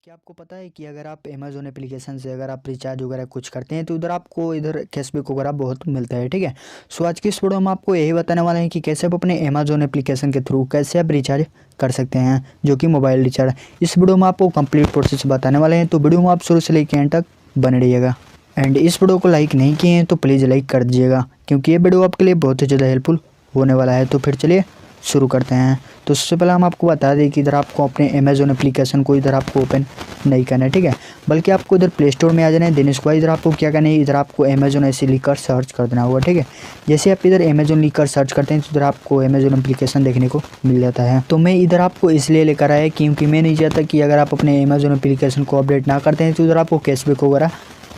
क्या आपको पता है कि अगर आप अमेज़न एप्लीकेशन से अगर आप रिचार्ज वगैरह कुछ करते हैं तो उधर आपको इधर कैशबैक वगैरह बहुत मिलता है, ठीक है। सो आज की इस वीडियो में आपको यही बताने वाले हैं कि कैसे आप अपने अमेज़न एप्लीकेशन के थ्रू कैसे आप रिचार्ज कर सकते हैं, जो कि मोबाइल रिचार्ज। इस वीडियो में आपको कंप्लीट प्रोसेस बताने वाले हैं, तो वीडियो में आप शुरू से लेकर एंड तक बने रहिएगा। एंड इस वीडियो को लाइक नहीं किए हैं तो प्लीज़ लाइक कर दीजिएगा, क्योंकि ये वीडियो आपके लिए बहुत ही ज़्यादा हेल्पफुल होने वाला है। तो फिर चलिए शुरू करते हैं। तो सबसे पहले हम आपको बता दें कि इधर आपको अपने अमेज़न एप्लीकेशन को इधर आपको ओपन नहीं करना है, ठीक है, बल्कि आपको इधर प्ले स्टोर में आ जाना है। देन इसके बाद इधर आपको क्या करना है, इधर आपको अमेज़न ऐसे लिखकर सर्च कर देना होगा, ठीक है। जैसे आप इधर अमेज़न लिखकर सर्च करते हैं तो इधर आपको अमेज़न एप्लीकेशन देखने को मिल जाता है। तो मैं इधर आपको इसलिए लेकर आया क्योंकि मैं नहीं चाहता कि अगर आप अपने अमेज़न एप्लीकेशन को अपडेट ना करते हैं तो इधर आपको कैशबैक वगैरह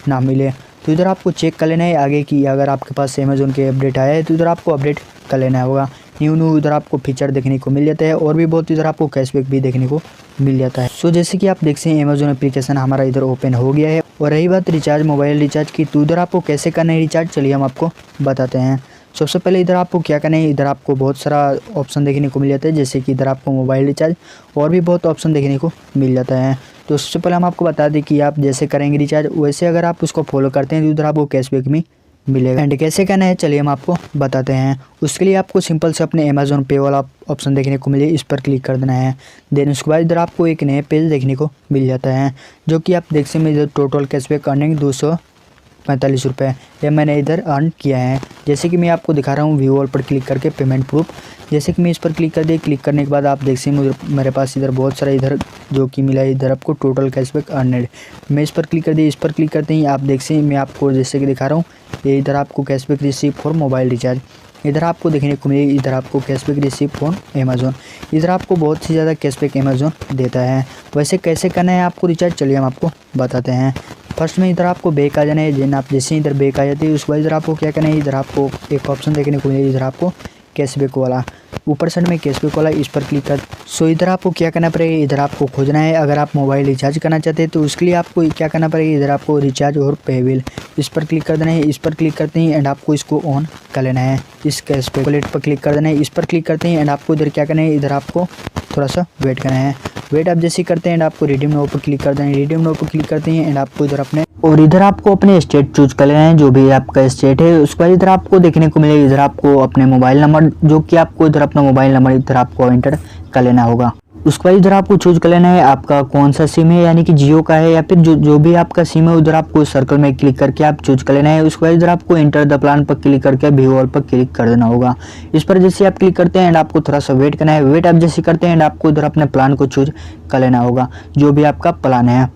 ना मिले। तो इधर आपको चेक कर लेना है आगे की अगर आपके पास अमेज़न के अपडेट आया है तो इधर आपको अपडेट कर लेना होगा। न्यू इधर आपको फीचर देखने को मिल जाता है और भी बहुत इधर आपको कैशबैक भी देखने को मिल जाता है। सो जैसे कि आप देख सकते हैं अमेज़न एप्लीकेशन हमारा इधर ओपन हो गया है। और रही बात रिचार्ज, मोबाइल रिचार्ज की, तो इधर आपको कैसे करना है रिचार्ज, चलिए हम आपको बताते हैं। सबसे पहले इधर आपको क्या करना है, इधर आपको बहुत सारा ऑप्शन देखने को मिल जाता है, जैसे कि इधर आपको मोबाइल रिचार्ज और भी बहुत ऑप्शन देखने को मिल जाता है। तो सबसे पहले हम आपको बता दें कि आप जैसे करेंगे रिचार्ज वैसे अगर आप उसको फॉलो करते हैं तो इधर आपको कैशबैक भी मिलेगा। एंड कैसे करना है चलिए हम आपको बताते हैं। उसके लिए आपको सिंपल से अपने अमेज़न पे वाला ऑप्शन देखने को मिले, इस पर क्लिक कर देना है। देन उसके बाद इधर आपको एक नया पेज देखने को मिल जाता है, जो कि आप देख सकते हैं इधर टोटल कैशबैक अर्निंग 245 रुपये ये मैंने इधर अर्न किया है। जैसे कि मैं आपको दिखा रहा हूँ, व्यू ऑल पर क्लिक करके पेमेंट प्रूफ, जैसे कि मैं इस पर क्लिक कर दिया। क्लिक करने के बाद आप देख सकते हैं मेरे पास इधर बहुत सारा इधर जो कि मिला है, इधर आपको टोटल कैशबैक अर्नड। मैं इस पर क्लिक कर दिया। इस पर क्लिक करते ही आप देख सकते हैं मैं आपको जैसे कि दिखा रहा हूँ, ये इधर आपको cashback receive for mobile recharge इधर आपको देखने को मिले। इधर आपको कैशबैक रिसीव फॉर अमेज़न, इधर आपको बहुत ही ज़्यादा कैशबैक अमेज़न देता है। वैसे कैसे करना है आपको रिचार्ज, चलिए हम आपको बताते हैं। फर्स्ट में इधर आपको बैक आ जाना है। देन आप जैसे ही इधर बैक आ जाते हैं उसके बाद इधर आपको क्या करना है, इधर आपको एक ऑप्शन देखने को मिले, इधर आपको कैशबैक वाला ऊपर साइड में कैशबैक वाला, इस पर क्लिक कर। सो इधर आपको क्या करना पड़ेगा, इधर आपको खोजना है अगर आप मोबाइल रिचार्ज करना चाहते हैं तो उसके लिए आपको क्या करना पड़ेगा, इधर आपको रिचार्ज और पे बिल इस पर क्लिक कर देना है। इस पर क्लिक करते ही एंड आपको इसको ऑन कर लेना है। इस कैशबैक वॉलेट पर क्लिक कर देना है। इस पर क्लिक करते ही एंड आपको इधर क्या करना है, इधर आपको थोड़ा सा वेट करना है। वेट आप जैसे करते हैं एंड आपको रिडीम नाउ पर क्लिक कर देना है। रिडीम नाउ पर क्लिक करते हैं एंड आपको इधर अपने और इधर आपको अपने स्टेट चूज कर लेना है, जो भी आपका स्टेट है। उसके बाद इधर आपको देखने को मिलेगा, इधर आपको अपने मोबाइल नंबर, जो कि आपको इधर अपना मोबाइल नंबर इधर आपको एंटर कर लेना होगा। उसके बाद इधर आपको चूज कर लेना है आपका कौन सा सिम है, यानी कि जियो का है या फिर जो भी आपका सिम है उधर आपको सर्कल में क्लिक करके आप चूज कर लेना है। उसके बाद इधर आपको एंटर द प्लान पर क्लिक करके व्यू ऑल पर क्लिक कर देना होगा। इस पर जैसे आप क्लिक करते हैं एंड आपको थोड़ा सा वेट करना है। वेट आप जैसे करते हैं एंड आपको इधर अपने प्लान को चूज कर लेना होगा, जो भी आपका प्लान है।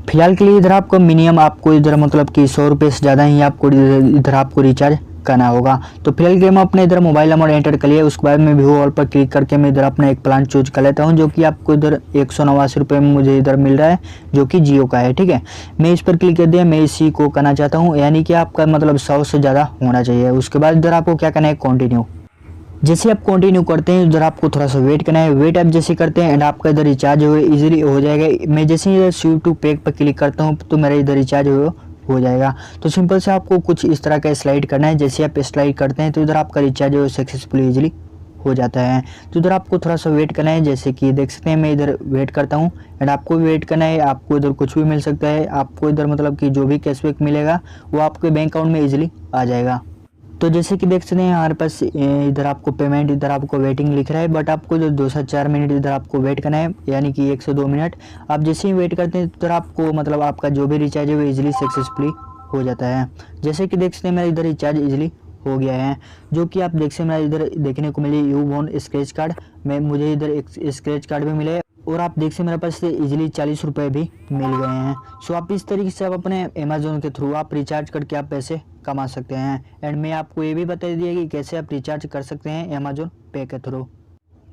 फिलहाल के लिए इधर आपको मिनिमम आपको इधर मतलब कि 100 रुपये से ज़्यादा ही आपको इधर आपको रिचार्ज करना होगा। तो फिलहाल के मैं अपने इधर मोबाइल नंबर एंटर कर लिया। उसके बाद में व्यू ऑल पर क्लिक करके मैं इधर अपना एक प्लान चूज कर लेता हूं, जो कि आपको इधर 189 रुपये में मुझे इधर मिल रहा है, जो कि जियो का है, ठीक है। मैं इस पर क्लिक कर दिया। मैं इसी को करना चाहता हूँ, यानी कि आपका मतलब 100 से ज़्यादा होना चाहिए। उसके बाद इधर आपको क्या करना है, कंटिन्यू। जैसे आप कंटिन्यू करते हैं इधर आपको थोड़ा सा वेट करना है। वेट आप जैसे करते हैं एंड आपका इधर रिचार्ज हो इजीली हो जाएगा। मैं जैसे ही स्विप टू पैक पर क्लिक करता हूँ तो मेरा इधर रिचार्ज हो जाएगा। तो सिंपल से आपको कुछ इस तरह का स्लाइड करना है। जैसे आप स्लाइड करते हैं तो इधर आपका रिचार्ज सक्सेसफुली इजीली हो जाता है। तो इधर आपको थोड़ा सा वेट करना है। जैसे कि देख सकते हैं मैं इधर वेट करता हूँ एंड आपको वेट करना है। आपको इधर कुछ भी मिल सकता है, आपको इधर मतलब कि जो भी कैशबैक मिलेगा वो आपके बैंक अकाउंट में इजीली आ जाएगा। तो जैसे कि देख सकते हैं हमारे पास इधर आपको पेमेंट, इधर आपको वेटिंग लिख रहा है, बट आपको जो 2 से 4 मिनट इधर आपको वेट करना है, यानी कि 1 से 2 मिनट। आप जैसे ही वेट करते हैं तो आपको मतलब आपका जो भी रिचार्ज है वो इजीली सक्सेसफुली हो जाता है। जैसे कि देख सकते हैं मेरा इधर रिचार्ज इजीली हो गया है, जो कि आप देख सकते हैं मेरा इधर देखने को मिले यू वॉन स्क्रैच कार्ड में मुझे इधर एक स्क्रैच कार्ड भी मिले। और आप देख सकते हैं मेरे पास से इजीली 40 रुपये भी मिल गए हैं। सो आप इस तरीके से आप अपने अमेज़न के थ्रू आप रिचार्ज करके आप पैसे कमा सकते हैं। एंड मैं आपको ये भी बता दिया कि कैसे आप रिचार्ज कर सकते हैं अमेज़न पे के थ्रू।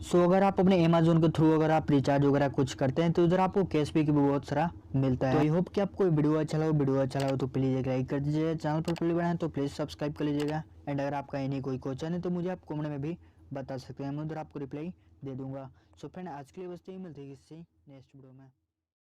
सो अगर आप अपने अमेज़न के थ्रू अगर आप रिचार्ज वगैरह कुछ करते हैं तो उधर आपको कैशबैक भी बहुत सारा मिलता है। तो आई होप कि आपको वीडियो अच्छा लगा। वीडियो अच्छा लगा तो प्लीज़ एक लाइक कर दीजिएगा। चैनल पर पहली बार हैं तो प्लीज़ सब्सक्राइब कर लीजिएगा। एंड अगर आपका इन्हीं कोई क्वेश्चन है तो मुझे आप कमेंट में भी बता सकते हैं, मैं उधर आपको रिप्लाई दे दूंगा। सो फ्रेंड आज के लिए बस यही, मिलते हैं किसी नेक्स्ट वीडियो में।